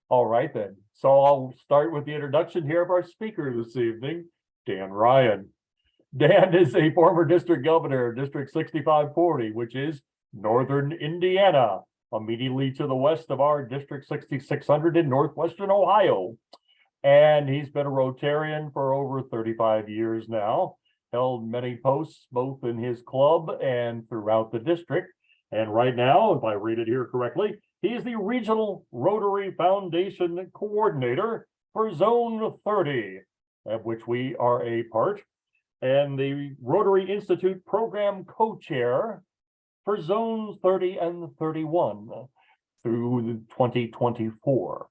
All right then. So I'll start with the introduction here of our speaker this evening, Dan Ryan. Dan is a former district governor of District 6540, which is northern Indiana, immediately to the west of our District 6600 in northwestern Ohio. And he's been a Rotarian for over 35 years now, held many posts both in his club and throughout the district. And right now, if I read it here correctly, he is the Regional Rotary Foundation Coordinator for Zone 30, of which we are a part, and the Rotary Institute Program Co-Chair for Zones 30 and 31 through 2024.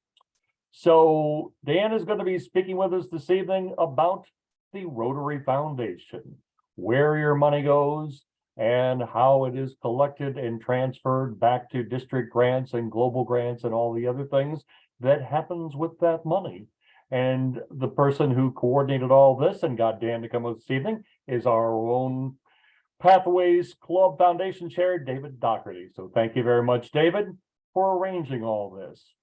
So Dan is going to be speaking with us this evening about the Rotary Foundation, where your money goes, and how it is collected and transferred back to district grants and global grants and all the other things that happens with that money. And the person who coordinated all this and got Dan to come with this evening is our own Pathways Club Foundation Chair, David Doherty. So thank you very much, David, for arranging all this.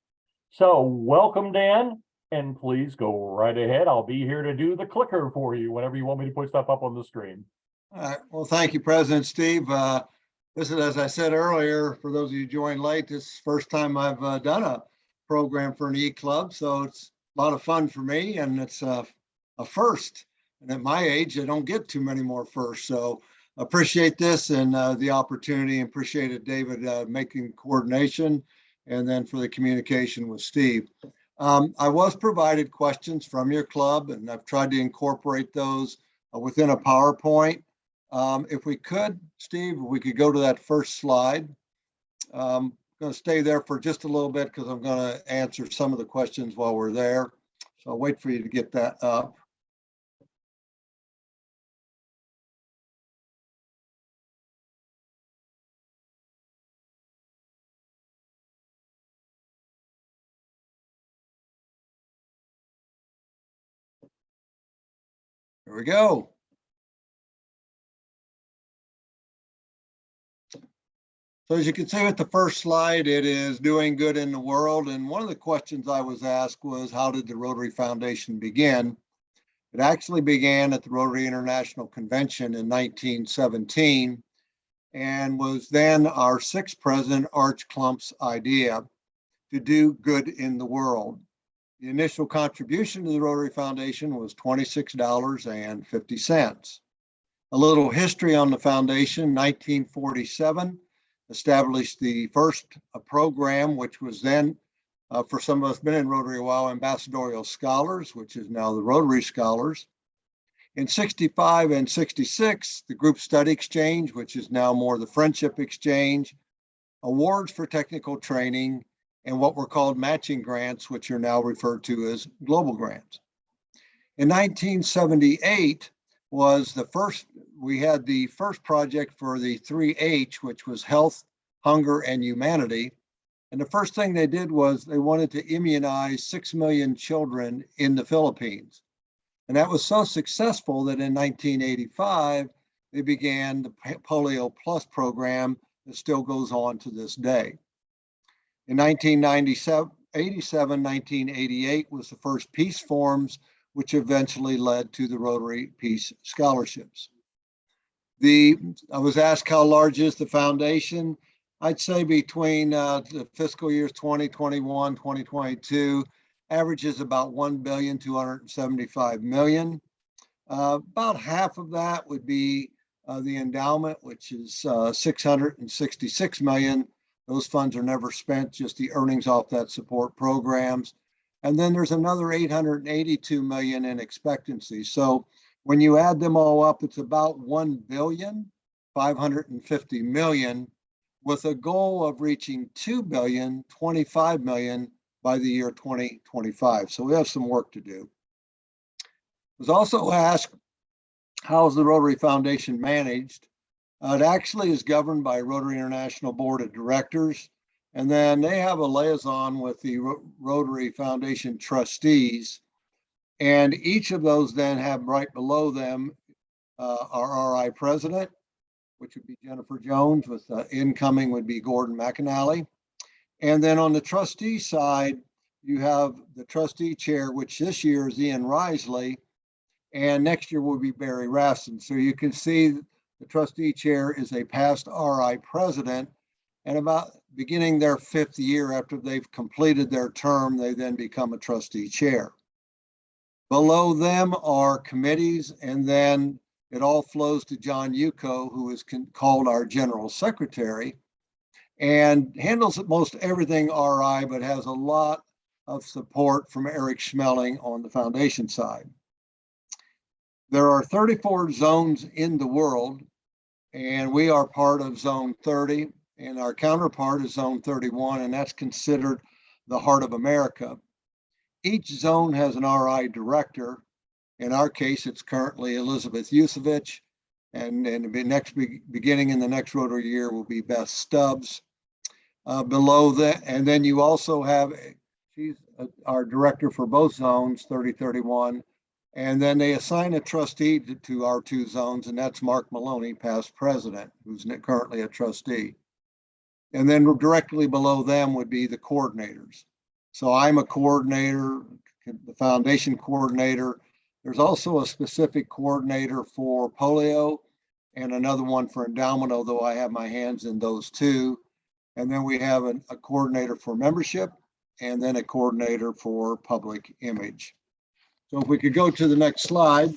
So welcome, Dan, and please go right ahead. I'll be here to do the clicker for you whenever you want me to put stuff up on the screen. All right. Well, thank you, President Steve. This is, as I said earlier, for those of you who joined late, this is the first time I've done a program for an e-club. So it's a lot of fun for me, and it's a first. And at my age, I don't get too many more firsts. So appreciate this and the opportunity. Appreciate it, David, making coordination, and then for the communication with Steve. I was provided questions from your club, and I've tried to incorporate those within a PowerPoint. If we could, Steve, if we could go to that first slide. I'm going to stay there for just a little bit because I'm going to answer some of the questions while we're there. So I'll wait for you to get that up. Here we go. So as you can see with the first slide, it is doing good in the world. And one of the questions I was asked was, how did the Rotary Foundation begin? It actually began at the Rotary International Convention in 1917 and was then our sixth president, Arch Klump's idea to do good in the world. The initial contribution to the Rotary Foundation was $26.50. A little history on the foundation: 1947. Established the first program, which was then, for some of us been in Rotary a while, Ambassadorial Scholars, which is now the Rotary Scholars. In 65 and 66, the Group Study Exchange, which is now more the Friendship Exchange, awards for technical training, and what were called matching grants, which are now referred to as global grants. In 1978 was the first, we had the first project for the 3H, which was health, hunger, and humanity. And the first thing they did was they wanted to immunize 6 million children in the Philippines. And that was so successful that in 1985, they began the Polio Plus program that still goes on to this day. In 1988 was the first peace forums, which eventually led to the Rotary Peace Scholarships. I was asked how large is the foundation. I'd say between the fiscal years 2021, 2022, averages about $1,275,000,000. About half of that would be the endowment, which is $666 million. Those funds are never spent, just the earnings off that support programs. And then there's another $882 million in expectancy. So when you add them all up, it's about $1,550,000,000 with a goal of reaching $2,025,000,000 by the year 2025. So we have some work to do. I was also asked, how is the Rotary Foundation managed? It actually is governed by Rotary International Board of Directors. And then they have a liaison with the Rotary Foundation trustees. And each of those then have right below them our RI president, which would be Jennifer Jones, with incoming would be Gordon McAnally. And then on the trustee side, you have the trustee chair, which this year is Ian Risley, and next year will be Barry Raston. So you can see the trustee chair is a past RI president, and about beginning their 5th year after they've completed their term, they then become a trustee chair. Below them are committees, and then it all flows to John Yuko, who is called our general secretary and handles most everything RI, but has a lot of support from Eric Schmeling on the foundation side. There are 34 zones in the world, and we are part of zone 30, and our counterpart is zone 31, and that's considered the heart of America. Each zone has an RI director. In our case, it's currently Elizabeth Yusevich, and beginning in the next Rotary year will be Beth Stubbs. Below that, and then you also have, she's our director for both zones, 3031, and then they assign a trustee to our 2 zones, and that's Mark Maloney, past president, who's currently a trustee. And then directly below them would be the coordinators. So I'm a coordinator, the foundation coordinator. There's also a specific coordinator for polio and another one for endowment, although I have my hands in those 2. And then we have a coordinator for membership and then a coordinator for public image. So if we could go to the next slide.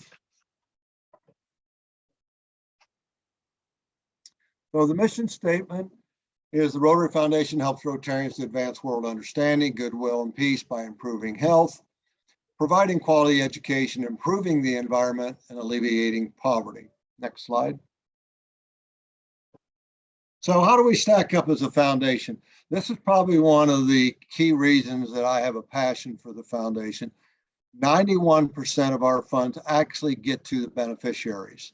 So the mission statement is the Rotary Foundation helps Rotarians to advance world understanding, goodwill, and peace by improving health, providing quality education, improving the environment, and alleviating poverty. Next slide. So how do we stack up as a foundation? This is probably one of the key reasons that I have a passion for the foundation. 91% of our funds actually get to the beneficiaries,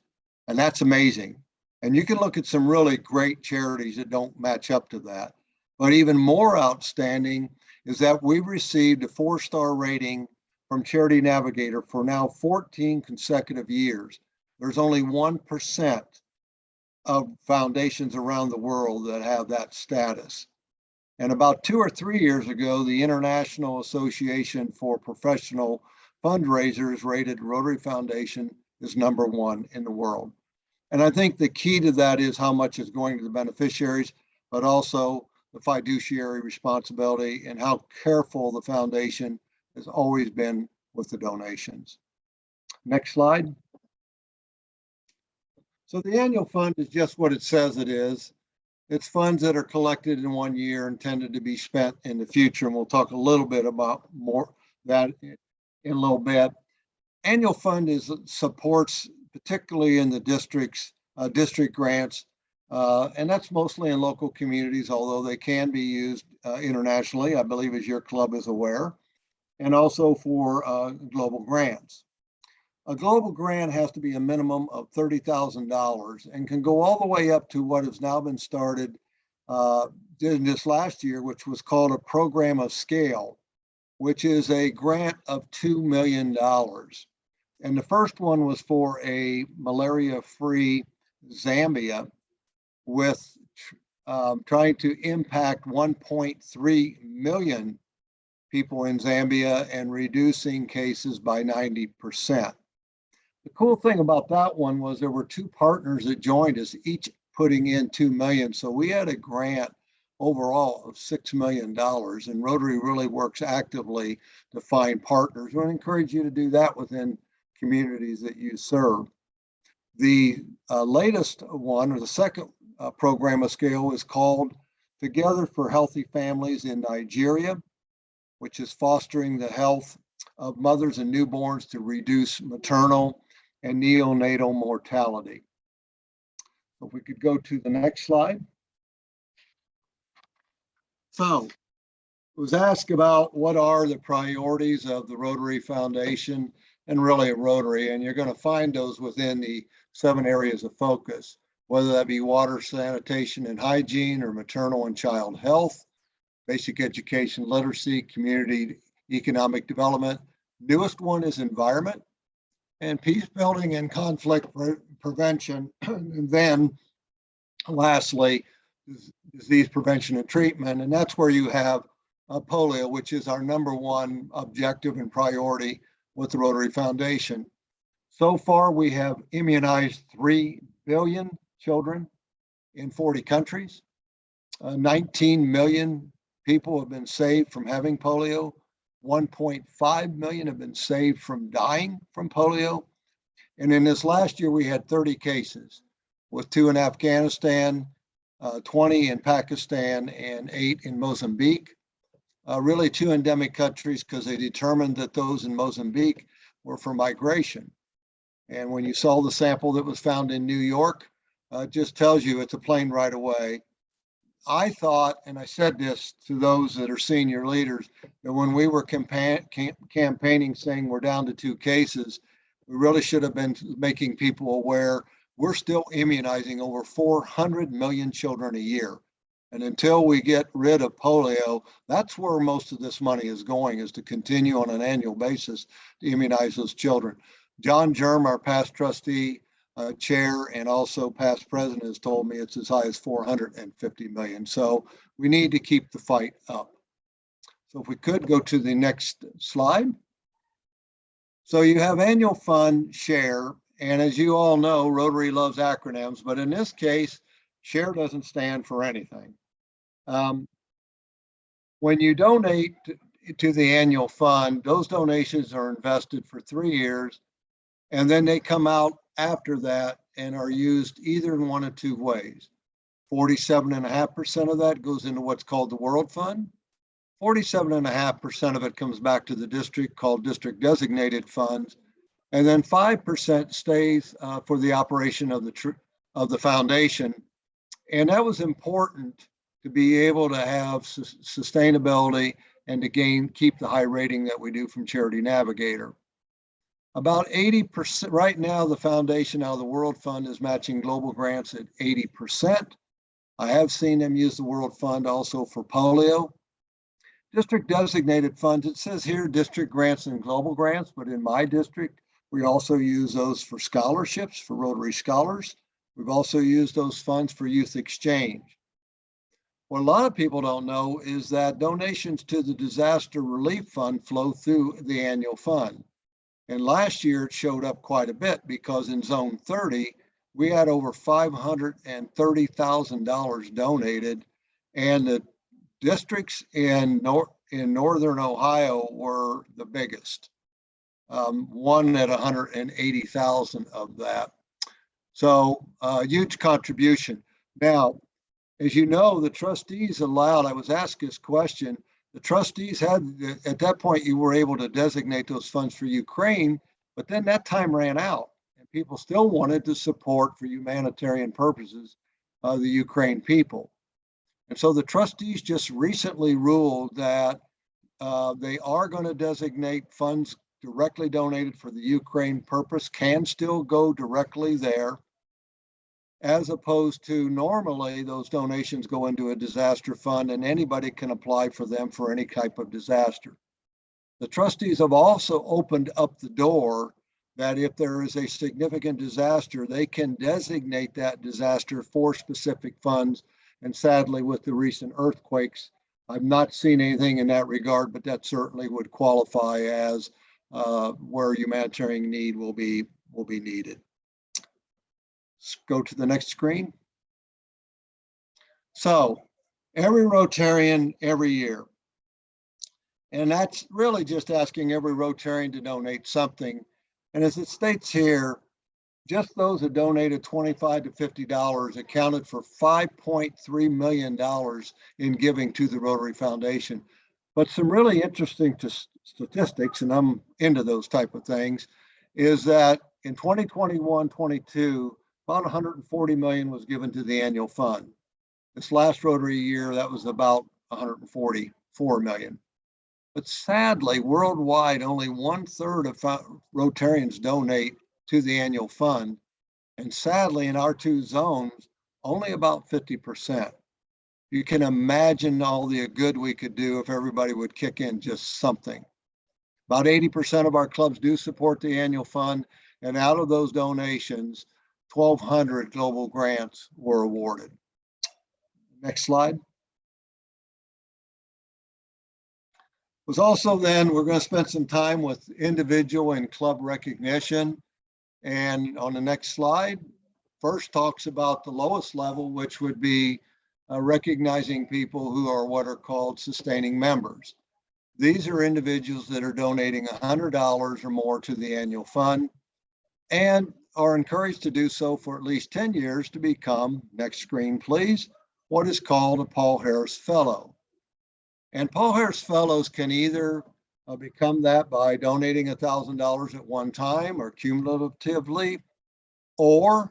and that's amazing. And you can look at some really great charities that don't match up to that. But even more outstanding is that we've received a 4-star rating from Charity Navigator for now 14 consecutive years. There's only 1% of foundations around the world that have that status. And about 2 or 3 years ago, the International Association for Professional Fundraisers rated Rotary Foundation as #1 in the world. And I think the key to that is how much is going to the beneficiaries, but also the fiduciary responsibility and how careful the foundation has always been with the donations. Next slide. So the annual fund is just what it says it is. It's funds that are collected in 1 year intended to be spent in the future. And we'll talk a little bit about more that in a little bit. Annual fund supports, particularly in the districts, district grants, and that's mostly in local communities, although they can be used internationally, I believe, as your club is aware, and also for global grants. A global grant has to be a minimum of $30,000 and can go all the way up to what has now been started in this last year, which was called a program of scale, which is a grant of $2 million. And the first one was for a malaria-free Zambia with trying to impact 1.3 million people in Zambia and reducing cases by 90%. The cool thing about that one was there were 2 partners that joined us, each putting in $2 million. So we had a grant overall of $6 million, and Rotary really works actively to find partners. We encourage you to do that within communities that you serve. The latest one, or the second program of scale, is called Together for Healthy Families in Nigeria, which is fostering the health of mothers and newborns to reduce maternal and neonatal mortality. So if we could go to the next slide. So I was asked about what are the priorities of the Rotary Foundation and really a Rotary, and you're going to find those within the 7 areas of focus, whether that be water, sanitation, and hygiene, or maternal and child health, basic education, literacy, community, economic development. Newest one is environment, and peace building and conflict prevention. And then lastly, disease prevention and treatment. And that's where you have polio, which is our #1 objective and priority with the Rotary Foundation. So far, we have immunized 3 billion children in 40 countries. 19 million people have been saved from having polio. 1.5 million have been saved from dying from polio. And in this last year, we had 30 cases, with 2 in Afghanistan, 20 in Pakistan, and 8 in Mozambique. Really 2 endemic countries, because they determined that those in Mozambique were for migration. And when you saw the sample that was found in New York, it just tells you it's a plane right away. I thought, and I said this to those that are senior leaders, that when we were campaigning saying we're down to 2 cases, we really should have been making people aware we're still immunizing over 400 million children a year. And until we get rid of polio, that's where most of this money is going, is to continue on an annual basis to immunize those children. John Germ, our past trustee, chair, and also past president, has told me it's as high as 450 million. So we need to keep the fight up. So if we could go to the next slide. So you have annual fund share. And as you all know, Rotary loves acronyms, but in this case, share doesn't stand for anything. When you donate to the annual fund, those donations are invested for 3 years, and then they come out after that and are used either in one of 2 ways. 47.5% of that goes into what's called the World Fund. 47.5% of it comes back to the district, called district designated funds. And then 5% stays for the operation of the foundation. And that was important to be able to have sustainability and to keep the high rating that we do from Charity Navigator. About 80%, right now, the foundation out of the World Fund is matching global grants at 80%. I have seen them use the World Fund also for polio. District designated funds, it says here district grants and global grants, but in my district, we also use those for scholarships for Rotary scholars. We've also used those funds for youth exchange. What a lot of people don't know is that donations to the Disaster Relief Fund flow through the annual fund. And last year it showed up quite a bit, because in Zone 30, we had over $530,000 donated, and the districts in Northern Ohio were the biggest. One at 180,000 of that. So huge contribution. Now, as you know, the trustees allowed, I was asked this question, the trustees had, at that point, you were able to designate those funds for Ukraine, but then that time ran out and people still wanted to support for humanitarian purposes the Ukraine people. And so the trustees just recently ruled that they are going to designate funds directly donated for the Ukraine purpose can still go directly there, as opposed to normally those donations go into a disaster fund and anybody can apply for them for any type of disaster. The trustees have also opened up the door that if there is a significant disaster, they can designate that disaster for specific funds. And sadly, with the recent earthquakes, I've not seen anything in that regard, but that certainly would qualify as where humanitarian need will be needed. Let's go to the next screen. So every Rotarian every year. And that's really just asking every Rotarian to donate something. And as it states here, just those that donated $25 to $50 accounted for $5.3 million in giving to the Rotary Foundation. But some really interesting statistics, and I'm into those type of things, is that in 2021-22, about 140 million was given to the annual fund. This last Rotary year, that was about 144 million. But sadly, worldwide, only 1/3 of Rotarians donate to the annual fund. And sadly, in our 2 zones, only about 50%. You can imagine all the good we could do if everybody would kick in just something. About 80% of our clubs do support the annual fund, and out of those donations, 1,200 global grants were awarded. Next slide. Was also then, we're going to spend some time with individual and club recognition. And on the next slide, first talks about the lowest level, which would be recognizing people who are what are called sustaining members. These are individuals that are donating $100 or more to the annual fund and are encouraged to do so for at least 10 years to become, next screen please, what is called a Paul Harris Fellow. And Paul Harris Fellows can either become that by donating $1,000 at one time or cumulatively, or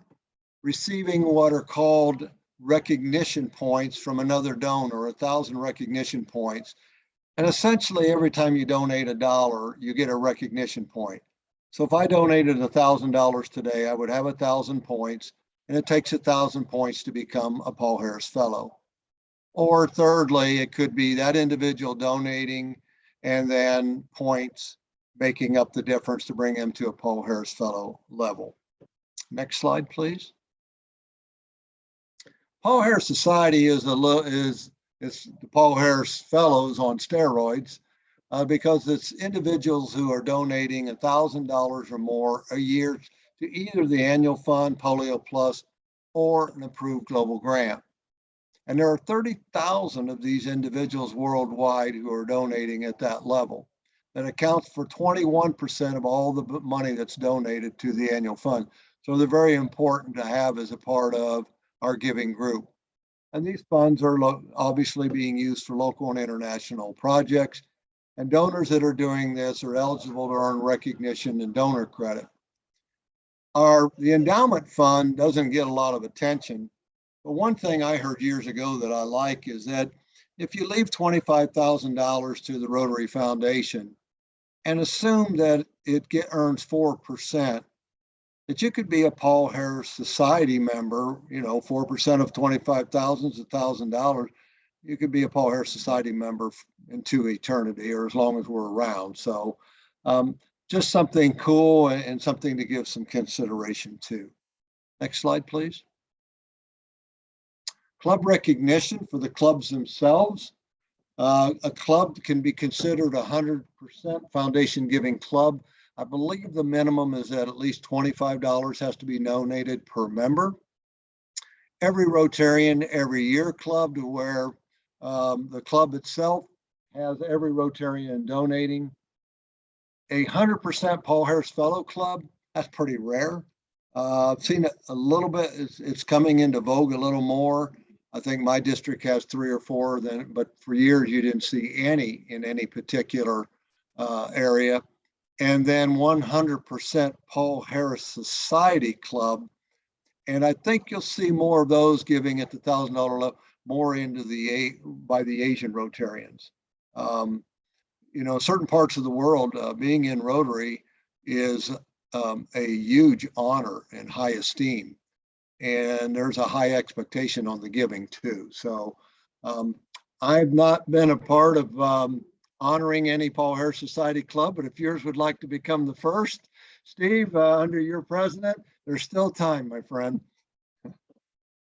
receiving what are called recognition points from another donor, 1,000 recognition points. And essentially every time you donate $1, you get a recognition point. So if I donated $1,000 today, I would have 1,000 points, and it takes 1,000 points to become a Paul Harris Fellow. Or thirdly, it could be that individual donating and then points making up the difference to bring him to a Paul Harris Fellow level. Next slide, please. Paul Harris Society is the Paul Harris Fellows on steroids because it's individuals who are donating $1,000 or more a year to either the annual fund, Polio Plus, or an approved global grant. And there are 30,000 of these individuals worldwide who are donating at that level. That accounts for 21% of all the money that's donated to the annual fund. So they're very important to have as a part of our giving group. And these funds are obviously being used for local and international projects. And donors that are doing this are eligible to earn recognition and donor credit. The endowment fund doesn't get a lot of attention. But one thing I heard years ago that I like is that if you leave $25,000 to the Rotary Foundation and assume that it earns 4%, that you could be a Paul Harris Society member, 4% of 25,000 is $1,000. You could be a Paul Harris Society member into eternity or as long as we're around. So just something cool and something to give some consideration to. Next slide, please. Club recognition for the clubs themselves. A club can be considered 100% foundation giving club. I believe the minimum is that at least $25 has to be donated per member. Every Rotarian every year club, to where the club itself has every Rotarian donating. 100% Paul Harris Fellow Club, that's pretty rare. I've seen it a little bit, it's coming into vogue a little more. I think my district has 3 or 4, but for years you didn't see any in any particular area. And then 100% Paul Harris Society Club. And I think you'll see more of those giving at the $1,000 level, more into by the Asian Rotarians. Certain parts of the world, being in Rotary is a huge honor and high esteem. And there's a high expectation on the giving too. So I've not been a part of honoring any Paul Harris Society Club, but if yours would like to become the first, Steve, under your president, there's still time, my friend.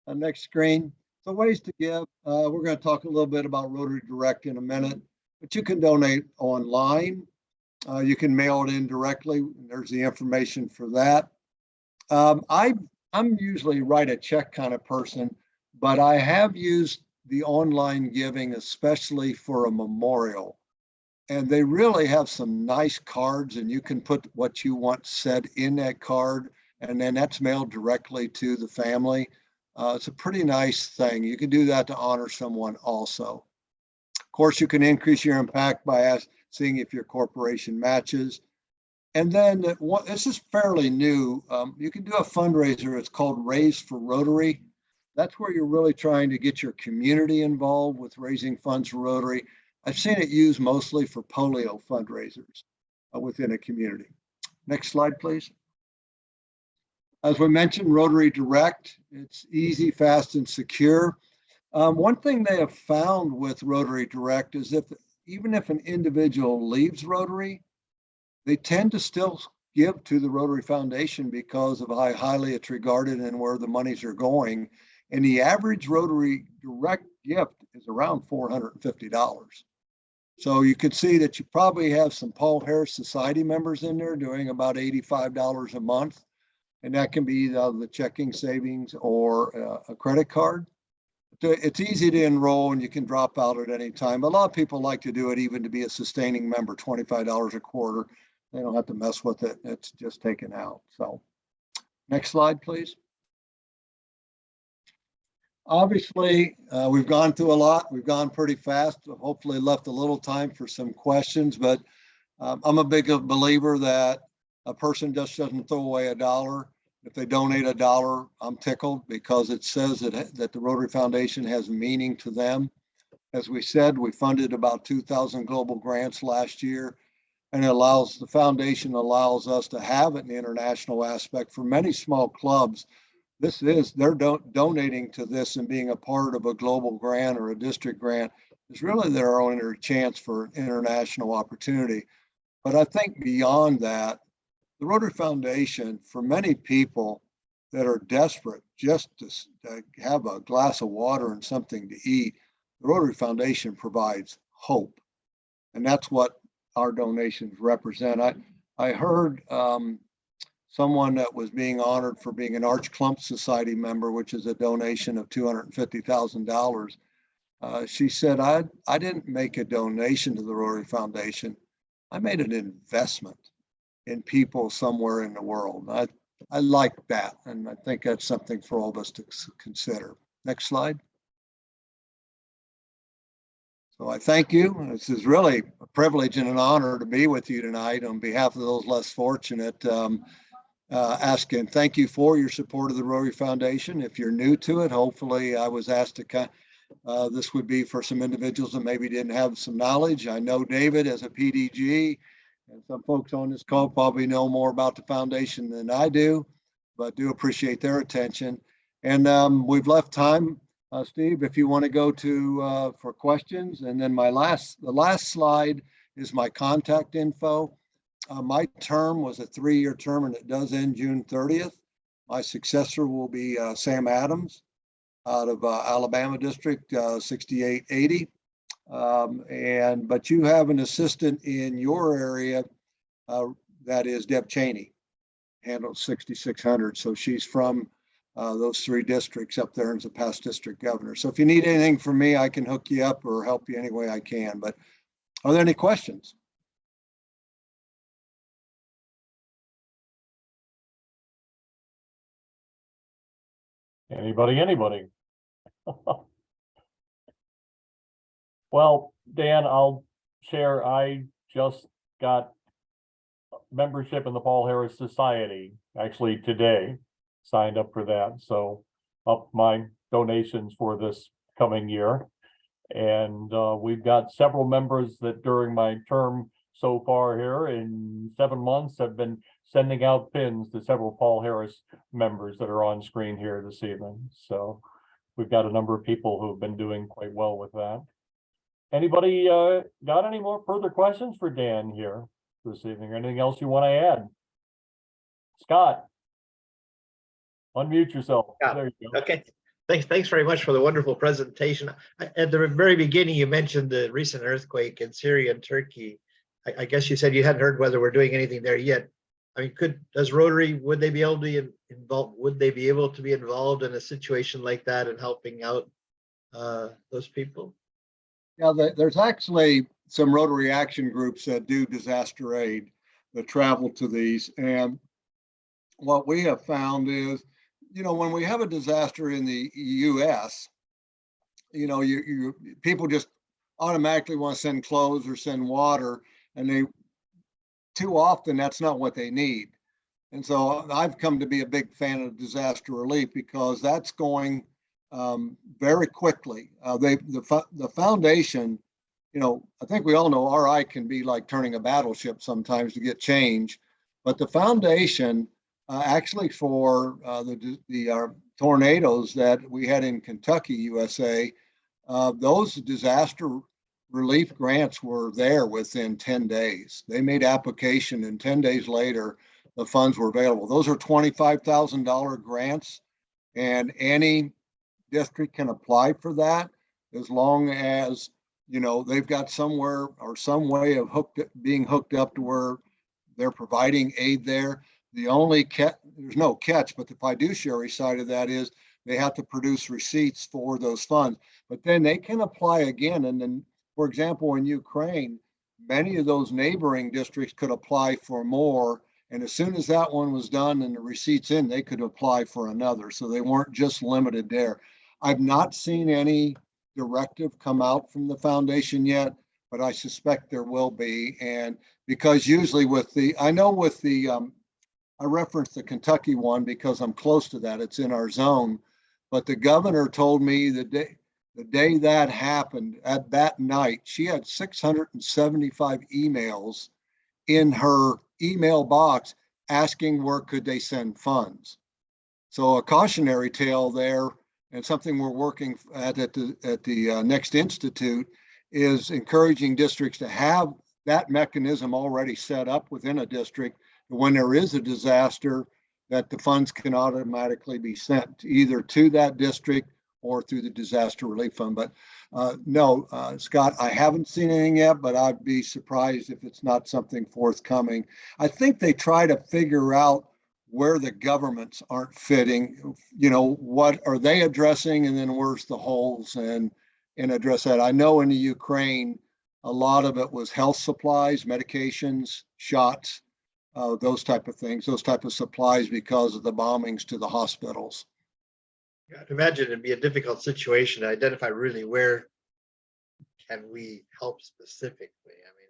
Next screen. So ways to give. We're going to talk a little bit about Rotary Direct in a minute, but you can donate online. You can mail it in directly. There's the information for that. I'm usually write a check kind of person, but I have used the online giving, especially for a memorial. And they really have some nice cards, and you can put what you want said in that card, and then that's mailed directly to the family. It's a pretty nice thing. You can do that to honor someone also. Of course, you can increase your impact by seeing if your corporation matches. And then this is fairly new. You can do a fundraiser. It's called Raise for Rotary. That's where you're really trying to get your community involved with raising funds for Rotary. I've seen it used mostly for polio fundraisers within a community. Next slide, please. As we mentioned, Rotary Direct, it's easy, fast, and secure. One thing they have found with Rotary Direct is even if an individual leaves Rotary, they tend to still give to the Rotary Foundation because of how highly it's regarded and where the monies are going. And the average Rotary Direct gift is around $450. So you can see that you probably have some Paul Harris Society members in there doing about $85 a month. And that can be either the checking, savings, or a credit card. It's easy to enroll and you can drop out at any time. But a lot of people like to do it even to be a sustaining member, $25 a quarter. They don't have to mess with it. It's just taken out. So next slide, please. Obviously, we've gone through a lot. We've gone pretty fast. Hopefully left a little time for some questions, but I'm a big believer that a person just doesn't throw away a dollar. If they donate a dollar, I'm tickled because it says that the Rotary Foundation has meaning to them. As we said, we funded about 2,000 global grants last year, and the foundation allows us to have an international aspect. For many small clubs, they're donating to this and being a part of a global grant or a district grant is really their only chance for international opportunity. But I think beyond that, the Rotary Foundation, for many people that are desperate just to have a glass of water and something to eat, the Rotary Foundation provides hope. And that's what our donations represent. I heard someone that was being honored for being an Arch Clump Society member, which is a donation of $250,000. She said, I didn't make a donation to the Rotary Foundation. I made an investment in people somewhere in the world. I like that. And I think that's something for all of us to consider. Next slide. So I thank you. This is really a privilege and an honor to be with you tonight on behalf of those less fortunate. Asking thank you for your support of the Rotary Foundation. If you're new to it, hopefully I was asked to this would be for some individuals that maybe didn't have some knowledge. I know David as a PDG, and some folks on this call probably know more about the foundation than I do, but do appreciate their attention. And we've left time, Steve, if you want to go to for questions. And then the last slide is my contact info. My term was a 3-year term and it does end June 30th. My successor will be Sam Adams out of Alabama District 6880. But you have an assistant in your area that is Deb Cheney, handles 6600. So she's from those 3 districts up there and is a past district governor. So if you need anything from me, I can hook you up or help you any way I can. But are there any questions? Anybody? Well, Dan, I'll share. I just got membership in the Paul Harris Society actually today, signed up for that. So up my donations for this coming year. And we've got several members that during my term so far here in 7 months have been sending out pins to several Paul Harris members that are on screen here this evening. So we've got a number of people who've been doing quite well with that. Anybody got any more further questions for Dan here this evening? Anything else you want to add? Scott, unmute yourself. Yeah. There you go. Okay. Thanks very much for the wonderful presentation. At the very beginning, you mentioned the recent earthquake in Syria and Turkey. I guess you said you hadn't heard whether we're doing anything there yet. I mean, does Rotary, would they be able to be involved? Would they be able to be involved in a situation like that and helping out those people? Yeah, there's actually some Rotary action groups that do disaster aid that travel to these. And what we have found is, when we have a disaster in the US, people just automatically want to send clothes or send water, and too often that's not what they need. And so I've come to be a big fan of disaster relief because that's going very quickly. The foundation, I think we all know RI can be like turning a battleship sometimes to get change, but the foundation actually for the tornadoes that we had in Kentucky, USA, those disaster relief grants were there within 10 days. They made application and 10 days later, the funds were available. Those are $25,000 grants, and any district can apply for that as long as they've got somewhere or some way of being hooked up to where they're providing aid there. The only there's no catch, but the fiduciary side of that is they have to produce receipts for those funds, but then they can apply again. And then, for example, in Ukraine, many of those neighboring districts could apply for more. And as soon as that one was done and the receipts in, they could apply for another. So they weren't just limited there. I've not seen any directive come out from the foundation yet, but I suspect there will be. And because usually I referenced the Kentucky one because I'm close to that. It's in our zone. But the governor told me the day that happened, at that night, she had 675 emails in her email box asking where could they send funds. So a cautionary tale there, and something we're working at the next institute, is encouraging districts to have that mechanism already set up within a district. When there is a disaster, that the funds can automatically be sent either to that district or through the disaster relief fund. But no, Scott, I haven't seen anything yet, but I'd be surprised if it's not something forthcoming. I think they try to figure out where the governments aren't fitting, what are they addressing, and then where's the holes, and address that. I know in the Ukraine, a lot of it was health supplies, medications, shots, those type of things, those type of supplies because of the bombings to the hospitals. Yeah, I'd imagine it'd be a difficult situation to identify really where can we help specifically. I mean,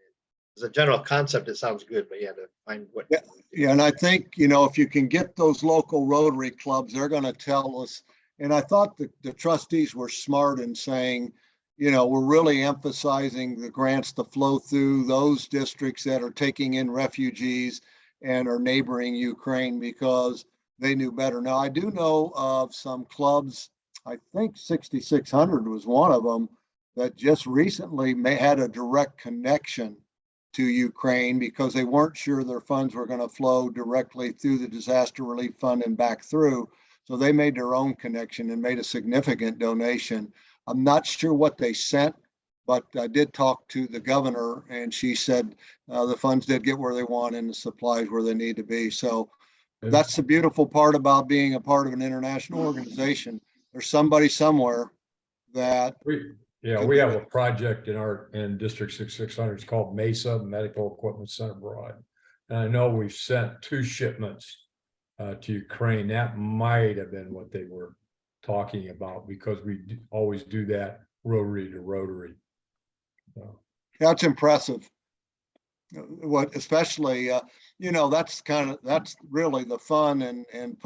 as a general concept, it sounds good, but you have to find what. Yeah, and I think, if you can get those local Rotary clubs, they're going to tell us. And I thought the trustees were smart in saying, we're really emphasizing the grants to flow through those districts that are taking in refugees and are neighboring Ukraine, because they knew better. Now, I do know of some clubs, I think 6600 was one of them, that just recently had a direct connection to Ukraine because they weren't sure their funds were going to flow directly through the disaster relief fund and back through. So they made their own connection and made a significant donation. I'm not sure what they sent, but I did talk to the governor, and she said the funds did get where they want and the supplies where they need to be. So that's the beautiful part about being a part of an international organization. There's somebody somewhere that we have a project in District 6600. It's called Mesa Medical Equipment Center Broad. And I know we've sent 2 shipments to Ukraine. That might have been what they were talking about, because we always do that rotary to rotary. So. That's impressive. Especially, that's really the fun, and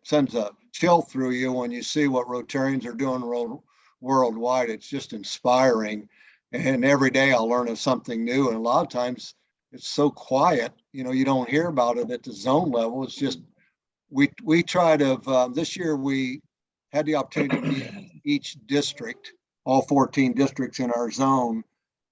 sends a chill through you when you see what Rotarians are doing worldwide. It's just inspiring. And every day I'll learn of something new. And a lot of times it's so quiet, you don't hear about it at the zone level. It's just, we try to, this year we had the opportunity to meet each district, all 14 districts in our zone.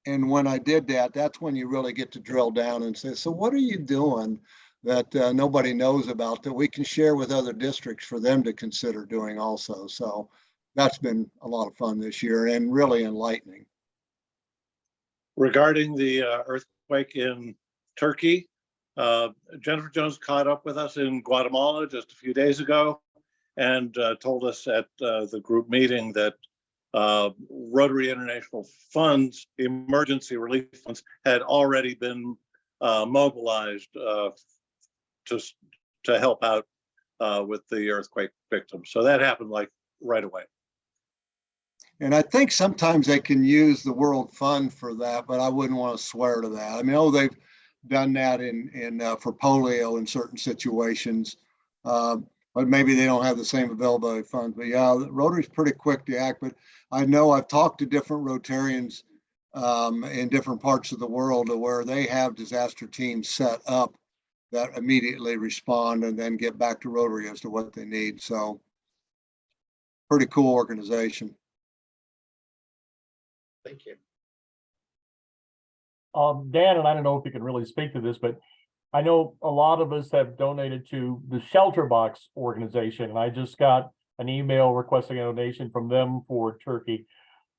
And when I did that, that's when you really get to drill down and say, so what are you doing that nobody knows about that we can share with other districts for them to consider doing also? So that's been a lot of fun this year and really enlightening. Regarding the earthquake in Turkey, Jennifer Jones caught up with us in Guatemala just a few days ago and told us at the group meeting that Rotary International funds, emergency relief funds, had already been mobilized to help out with the earthquake victims. So that happened like right away. And I think sometimes they can use the World Fund for that, but I wouldn't want to swear to that. I mean, they've done that for polio in certain situations, but maybe they don't have the same availability of funds. But yeah, Rotary's pretty quick to act. But I know I've talked to different Rotarians in different parts of the world where they have disaster teams set up that immediately respond and then get back to Rotary as to what they need. So pretty cool organization. Thank you. Dan, and I don't know if you can really speak to this, but I know a lot of us have donated to the Shelter Box organization, and I just got an email requesting a donation from them for Turkey.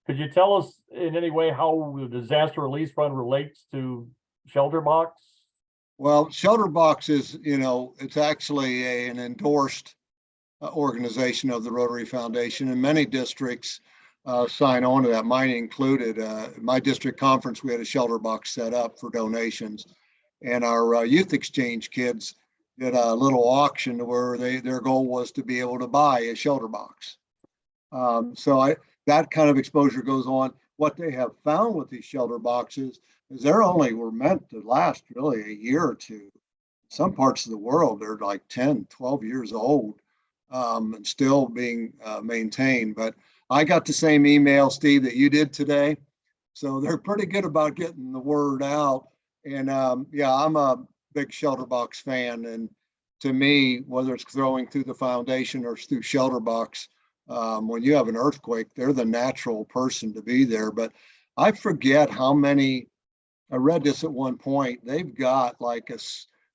Could you tell us in any way how the disaster relief fund relates to Shelter Box? Well, Shelter Box is, it's actually an endorsed organization of the Rotary Foundation, and many districts sign on to that, mine included. My district conference, we had a Shelter Box set up for donations, and our youth exchange kids did a little auction where their goal was to be able to buy a Shelter Box. That kind of exposure goes on. What they have found with these shelter boxes is they're only were meant to last really a year or two. Some parts of the world, they're like 10, 12 years old, and still being maintained. But I got the same email, Steve, that you did today. So they're pretty good about getting the word out. And yeah, I'm a big shelter box fan. And to me, whether it's throwing through the foundation or through shelter box, when you have an earthquake, they're the natural person to be there. But I forget how many, I read this at one point, they've got like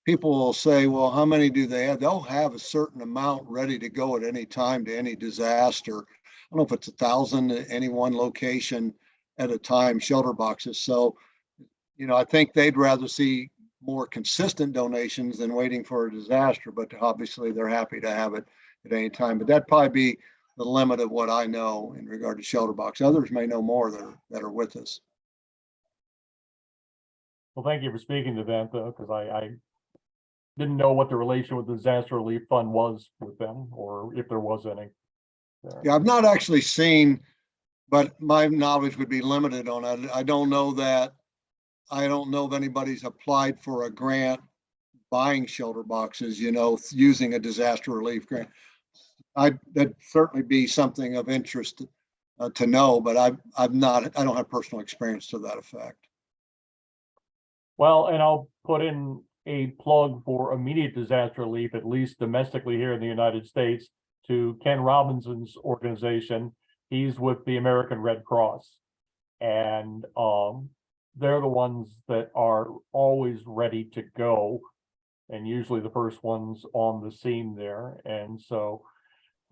people will say, well, how many do they have? They'll have a certain amount ready to go at any time to any disaster. I don't know if it's 1,000 at any one location at a time, shelter boxes. So, I think they'd rather see more consistent donations than waiting for a disaster, but obviously they're happy to have it at any time. But that'd probably be the limit of what I know in regard to shelter box. Others may know more that are with us. Well, thank you for speaking to that, though, because I didn't know what the relation with the disaster relief fund was with them, or if there was any. Yeah, I've not actually seen, but my knowledge would be limited on it. I don't know if anybody's applied for a grant buying shelter boxes, using a disaster relief grant. That'd certainly be something of interest to know, but I don't have personal experience to that effect. Well, and I'll put in a plug for immediate disaster relief, at least domestically here in the United States, to Ken Robinson's organization. He's with the American Red Cross, and they're the ones that are always ready to go, and usually the first ones on the scene there. And so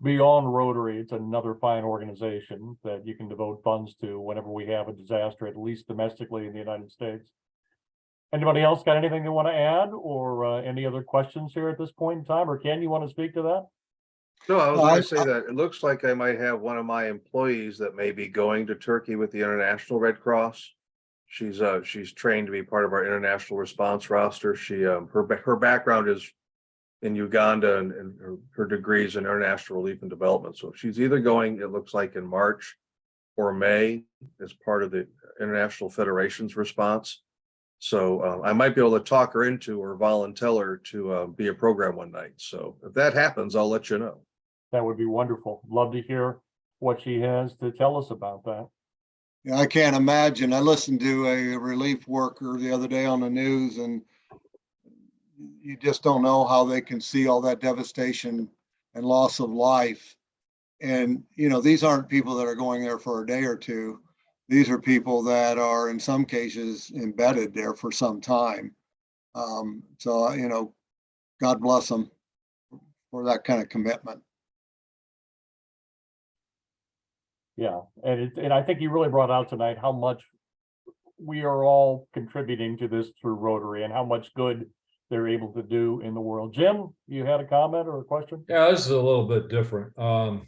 beyond Rotary, it's another fine organization that you can devote funds to whenever we have a disaster, at least domestically in the United States. Anybody else got anything they want to add, or any other questions here at this point in time? Or Ken, you want to speak to that? No, I was going to say that it looks like I might have one of my employees that may be going to Turkey with the International Red Cross. She's trained to be part of our international response roster. She her background is in Uganda, and her degrees in international relief and development. So she's either going, it looks like, in March or May as part of the International Federation's response. So I might be able to talk her into or volunteer her to be a program one night. So if that happens, I'll let you know. That would be wonderful. Love to hear what she has to tell us about that. Yeah, I can't imagine. I listened to a relief worker the other day on the news, and you just don't know how they can see all that devastation and loss of life. And, these aren't people that are going there for a day or two. These are people that are in some cases embedded there for some time. So, God bless them for that kind of commitment. Yeah, and I think you really brought out tonight how much we are all contributing to this through Rotary and how much good they're able to do in the world. Jim, you had a comment or a question? Yeah, this is a little bit different. On